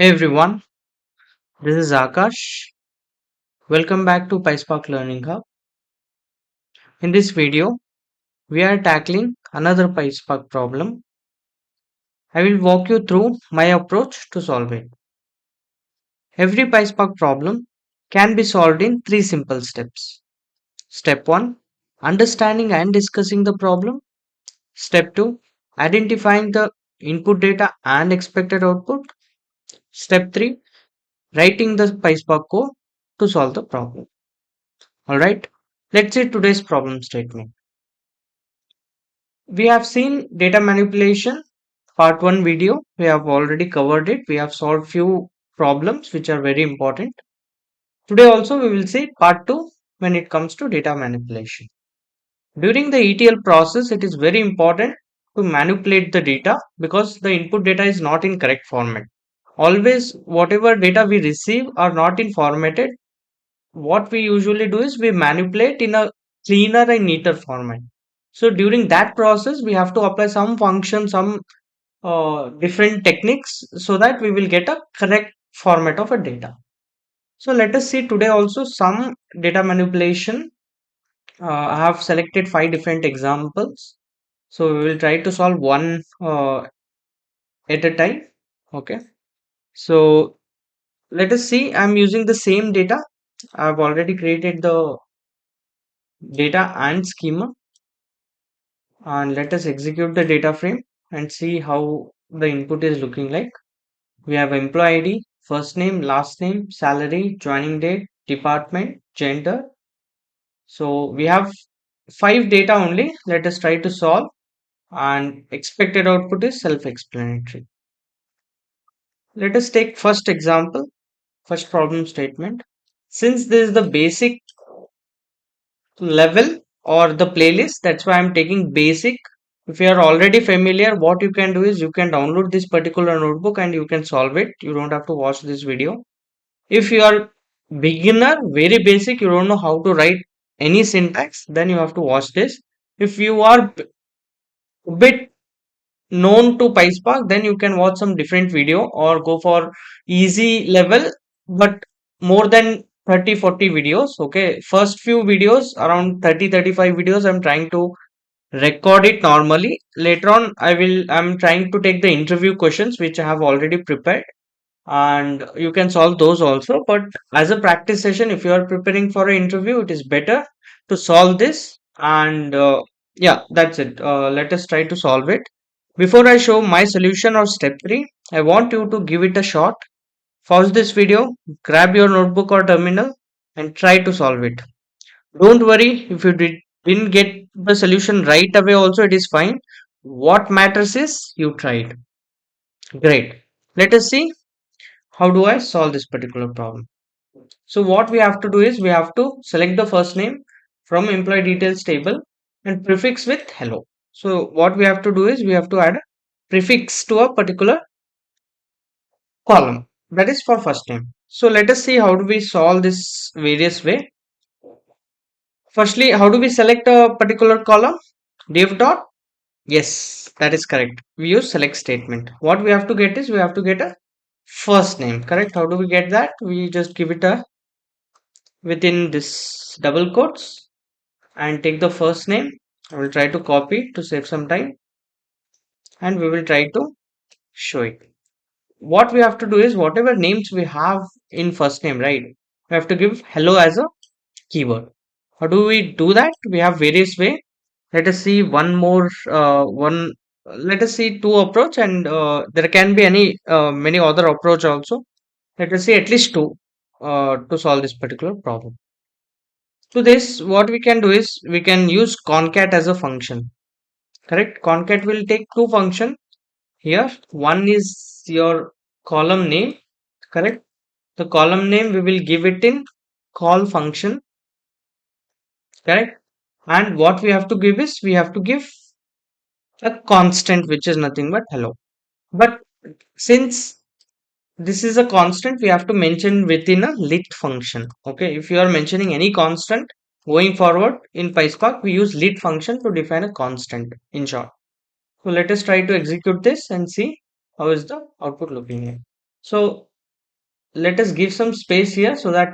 Hey everyone, this is Akash. Welcome back to PySpark Learning Hub. In this video, we are tackling another PySpark problem. I will walk you through my approach to solve it. Every PySpark problem can be solved in three simple steps. Step 1, understanding and discussing the problem. Step 2, identifying the input data and expected output. Step 3, writing the PySpark code to solve the problem. Alright, let's see today's problem statement. We have seen data manipulation part 1 video. We have already covered it. We have solved few problems which are very important. Today also we will see part 2 when it comes to data manipulation. During the ETL process, it is very important to manipulate the data because the input data is not in correct format. Always whatever data we receive are not in formatted. What we usually do is we manipulate in a cleaner and neater format. So during that process, we have to apply some function, some different techniques so that we will get a correct format of a data. So let us see today also some data manipulation. I have selected 5 different examples. So we will try to solve one at a time. Okay. So let us see. I'm using the same data. I've already created the data and schema, and let us execute the data frame and see how the input is looking like. We have employee ID, first name, last name, salary, joining date, department, gender. So we have 5 data only. Let us try to solve, and expected output is self-explanatory. Let us take first example, first problem statement. Since this is the basic level or the playlist, that's why I'm taking basic. If you are already familiar, what you can do is you can download this particular notebook and you can solve it. You don't have to watch this video. If you are beginner, very basic, you don't know how to write any syntax, then you have to watch this. If you are a bit known to PySpark, then you can watch some different video or go for easy level, but more than 30-40 videos. Okay, first few videos, around 30-35 videos, I'm trying to record it normally. Later on, I'm trying to take the interview questions which I have already prepared, and you can solve those also. But as a practice session, if you are preparing for an interview, it is better to solve this. And yeah, that's it. Let us try to solve it. Before I show my solution or step 3, I want you to give it a shot. Pause this video, grab your notebook or terminal, and try to solve it. Don't worry if you didn't get the solution right away, also, it is fine. What matters is you tried. Great. Let us see how do I solve this particular problem. So what we have to do is we have to select the first name from employee details table and prefix with hello. So what we have to do is we have to add a prefix to a particular column, that is for first name. So let us see how do we solve this various way. Firstly, how do we select a particular column? Div dot. Yes, that is correct. We use select statement. What we have to get is we have to get a first name. Correct. How do we get that? We just give it a within this double quotes and take the first name. I will try to copy to save some time, and we will try to show it. What we have to do is whatever names we have in first name, right? We have to give hello as a keyword. How do we do that? We have various way. Let us see one more one. Let us see two approach, and there can be any many other approach also. Let us see at least two to solve this particular problem. To this, what we can do is we can use concat as a function. Correct? Concat will take two function here. One is your column name. Correct? The column name we will give it in call function. Correct? And what we have to give is we have to give a constant which is nothing but hello. But since this is a constant, we have to mention within a lit function. Okay, if you are mentioning any constant going forward in PySpark, we use lit function to define a constant in short. So let us try to execute this and see how is the output looking like. So let us give some space here so that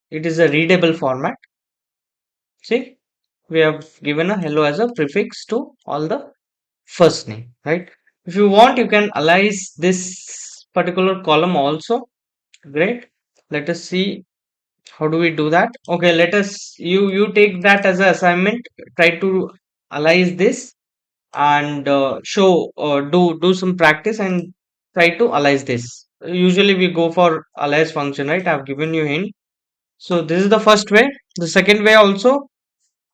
it is a readable format. See, we have given a hello as a prefix to all the first name, right? If you want, you can alias this particular column also. Great. Let us see how do we do that. Okay, let us you take that as an assignment. Try to alias this and show do some practice and try to alias this. Usually we go for alias function, right? I've given you hint. So this is the first way. The second way also,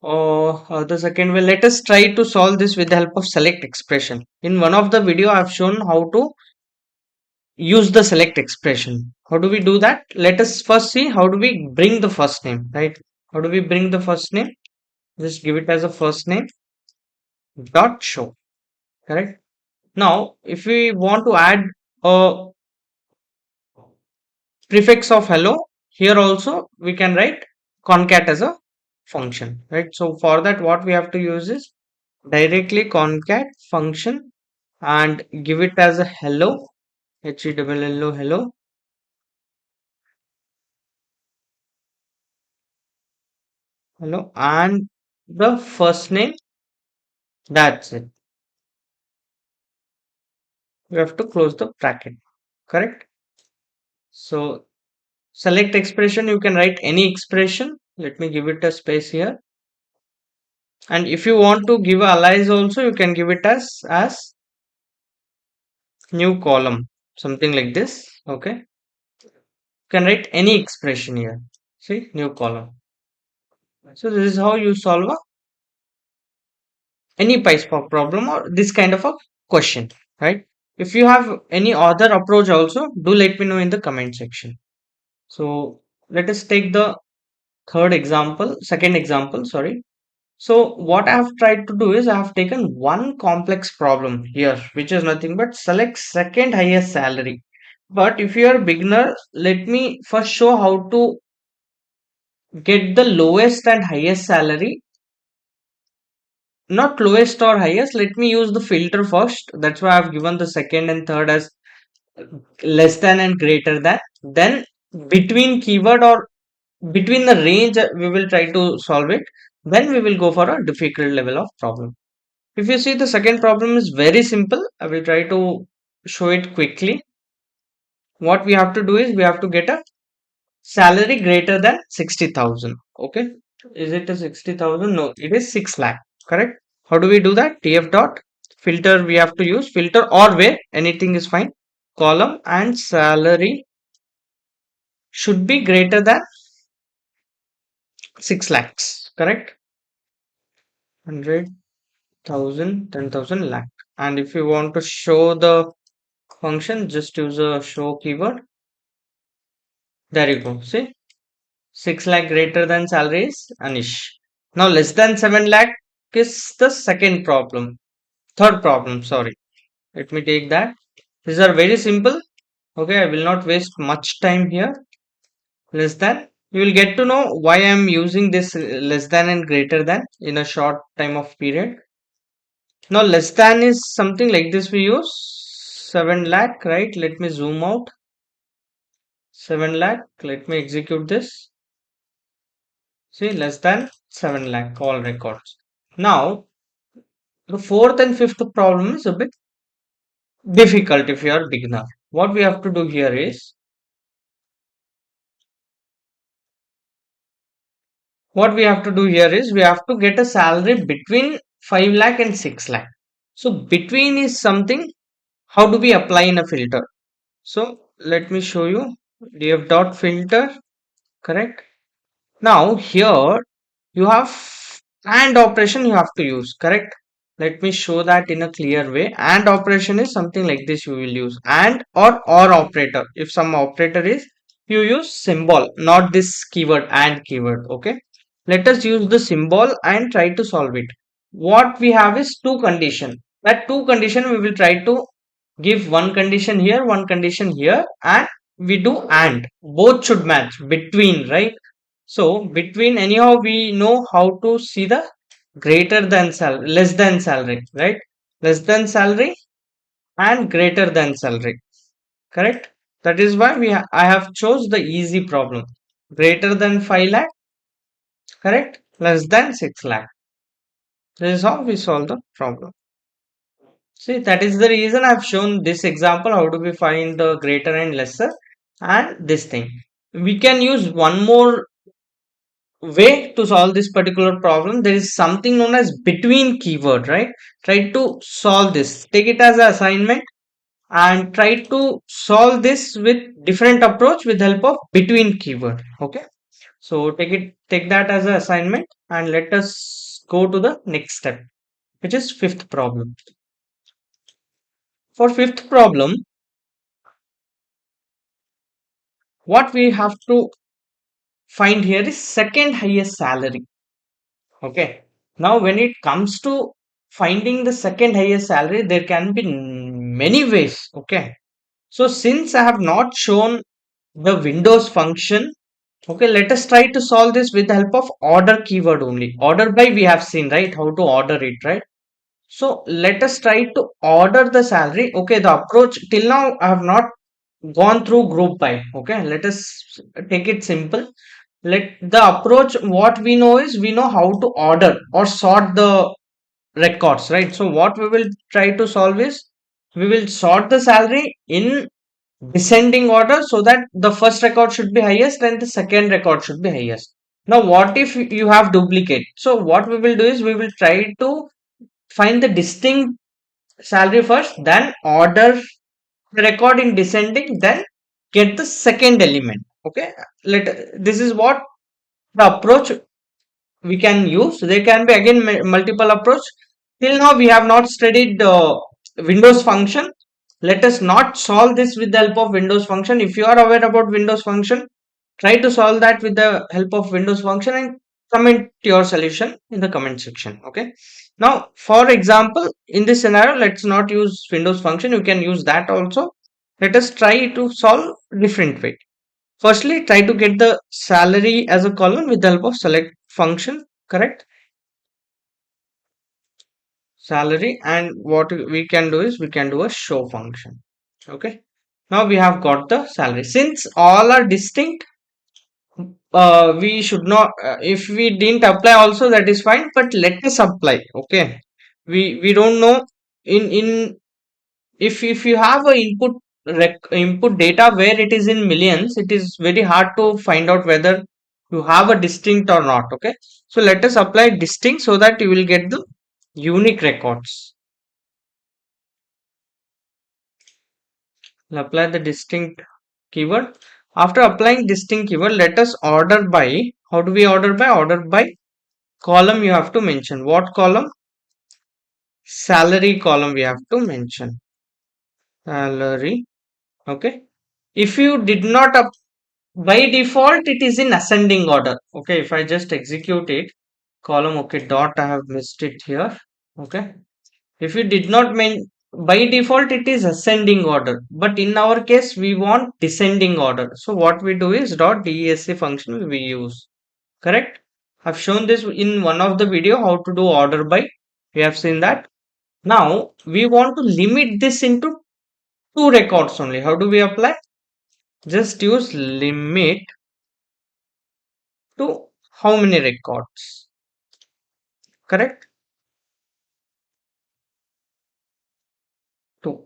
the second way, let us try to solve this with the help of select expression. In one of the video I've shown how to use the select expression. How do we do that? Let us first see how do we bring the first name, right? How do we bring the first name? Just give it as a first name dot show, correct? Now if we want to add a prefix of hello, here also we can write concat as a function, right? So for that what we have to use is directly concat function and give it as a hello, hello, hello, hello, and the first name. That's it. We have to close the bracket, correct? So select expression, you can write any expression. Let me give it a space here. And if you want to give a alias also, you can give it as new column, something like this. Okay, you can write any expression here. See, new column. So this is how you solve any PySpark problem or this kind of a question, right? If you have any other approach also, do let me know in the comment section. So let us take the second example, sorry. So what I have tried to do is I have taken one complex problem here, which is nothing but select second highest salary. But if you are a beginner, let me first show how to get the lowest and highest salary. Not lowest or highest, let me use the filter first. That's why I've given the second and third as less than and greater than. Then between keyword or between the range, we will try to solve it. Then we will go for a difficult level of problem. If you see, the second problem is very simple. I will try to show it quickly. What we have to do is we have to get a salary greater than 60,000. Okay. Is it a 60,000? No, it is 6 lakh. Correct. How do we do that? TF dot filter, we have to use filter or where anything is fine. Column and salary should be greater than 6 lakhs. Correct. 100,000, 10,000 lakh. And if you want to show the function, just use a show keyword. There you go. See, 6 lakh greater than salary is Anish. Now less than 7 lakh is the second problem. Third problem, sorry. Let me take that. These are very simple. Okay, I will not waste much time here. Less than. You will get to know why I am using this less than and greater than in a short time of period. Now less than is something like this we use. 7 lakh, right? Let me zoom out. 7 lakh. Let me execute this. See, less than 7 lakh all records. Now, the fourth and fifth problem is a bit difficult if you are beginner. What we have to do here is, we have to get a salary between 5 lakh and 6 lakh. So, between is something, how do we apply in a filter? So, let me show you df dot filter, correct? Now, here you have and operation you have to use, correct? Let me show that in a clear way. And operation is something like this you will use, and or operator. If some operator is, you use symbol, not this keyword and keyword. Okay, let us use the symbol and try to solve it. What we have is two condition. That two condition we will try to give one condition here, one condition here, and we do and both should match between, right? So between, anyhow we know how to see the greater than salary, less than salary, right? Less than salary and greater than salary, correct? That is why I have chose the easy problem. Greater than 5 lakh, correct? Less than 6 lakh. This is how we solve the problem. See, that is the reason I've shown this example. How do we find the greater and lesser and this thing? We can use one more way to solve this particular problem. There is something known as between keyword, right? Try to solve this. Take it as an assignment and try to solve this with different approach with help of between keyword. Okay. So take that as an assignment and let us go to the next step, which is fifth problem. For fifth problem, what we have to find here is second highest salary. Okay. Now, when it comes to finding the second highest salary, there can be many ways. Okay. So, since I have not shown the Windows function, okay, let us try to solve this with the help of order keyword only. Order by we have seen, right? How to order it, right? So, let us try to order the salary. Okay, the approach till now I have not gone through group by. Okay, let us take it simple. Let the approach, what we know is we know how to order or sort the records, right? So what we will try to solve is we will sort the salary in descending order so that the first record should be highest and the second record should be highest. Now what if you have duplicate? So what we will do is we will try to find the distinct salary first, then order the record in descending, then get the second element. Okay, let this is what the approach we can use. There can be again multiple approach. Till now we have not studied Windows function. Let us not solve this with the help of Windows function. If you are aware about Windows function, try to solve that with the help of Windows function and comment your solution in the comment section. Okay. Now, for example, in this scenario, let's not use Windows function. You can use that also. Let us try to solve different way. Firstly, try to get the salary as a column with the help of select function, correct? Salary, and what we can do is we can do a show function. Okay. Now we have got the salary. Since all are distinct, we should not, if we didn't apply also that is fine, but let us apply. Okay. We don't know in if you have a input data where it is in millions, it is very hard to find out whether you have a distinct or not. Okay, so let us apply distinct so that you will get the unique records. We'll apply the distinct keyword. After applying distinct keyword, let us order by. How do we order by? Order by column. You have to mention what column? Salary column we have to mention. Salary. Okay, if you did not by default it is in ascending order. Okay, if I just execute it, column, okay, dot, I have missed it here. Okay, if you did not mean, by default it is ascending order, but in our case we want descending order. So what we do is dot desc function we use, correct? I've shown this in one of the video how to do order by. We have seen that. Now we want to limit this into two records only. How do we apply? Just use limit to how many records, correct? Two.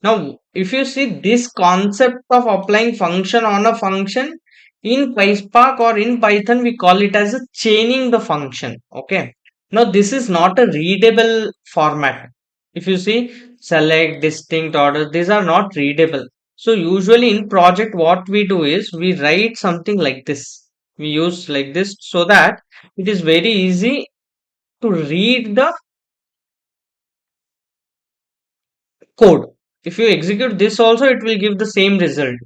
Now if you see this concept of applying function on a function in PySpark or in Python, we call it as a chaining the function. Okay, now this is not a readable format. If you see select, distinct, order, these are not readable. So usually in project what we do is we write something like this, we use like this so that it is very easy to read the code. If you execute this also, it will give the same result.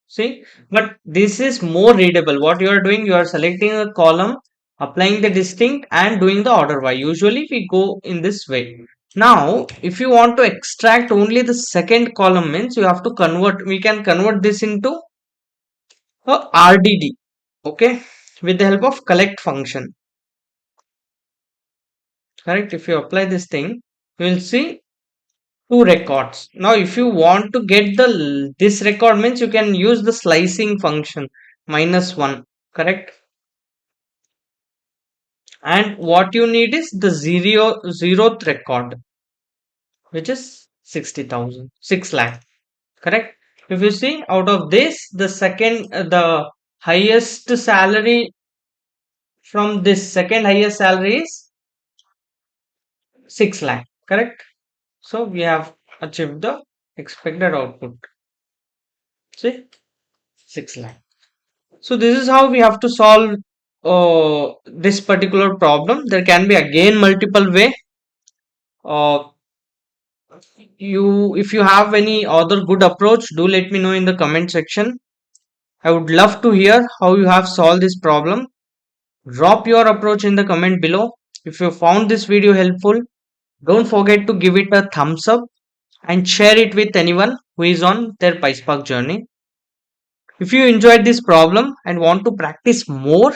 See, but this is more readable. What you are doing, you are selecting a column, applying the distinct and doing the order by. Usually we go in this way. Now, if you want to extract only the second column, means you have to convert, we can convert this into a RDD. Okay, with the help of collect function. Correct. If you apply this thing, you will see two records. Now if you want to get the this record means you can use the slicing function -1, correct? And what you need is the zeroth record, which is 60,000, 6 lakh, correct? If you see out of this, the second, the highest salary from this second highest salary is 6 lakh, correct? So we have achieved the expected output. See, 6 lakh. So this is how we have to solve this particular problem. There can be again multiple way. Uh, if you have any other good approach, do let me know in the comment section. I would love to hear how you have solved this problem. Drop your approach in the comment below. If you found this video helpful, don't forget to give it a thumbs up and share it with anyone who is on their PySpark journey. If you enjoyed this problem and want to practice more,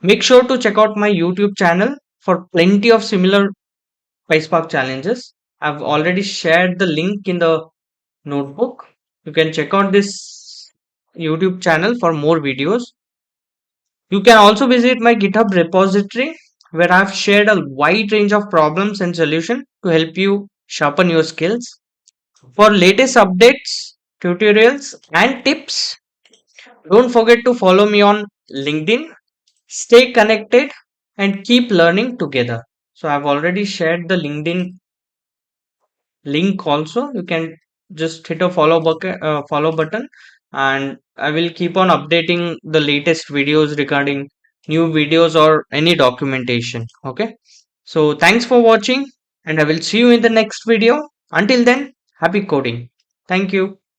make sure to check out my YouTube channel for plenty of similar PySpark challenges. I've already shared the link in the notebook. You can check out this YouTube channel for more videos. You can also visit my GitHub repository where I've shared a wide range of problems and solutions to help you sharpen your skills. For latest updates, tutorials, and tips, don't forget to follow me on LinkedIn. Stay connected and keep learning together. So I've already shared the LinkedIn link also. You can just hit a follow button, and I will keep on updating the latest videos regarding new videos or any documentation. Okay. So thanks for watching, and I will see you in the next video. Until then, happy coding. Thank you.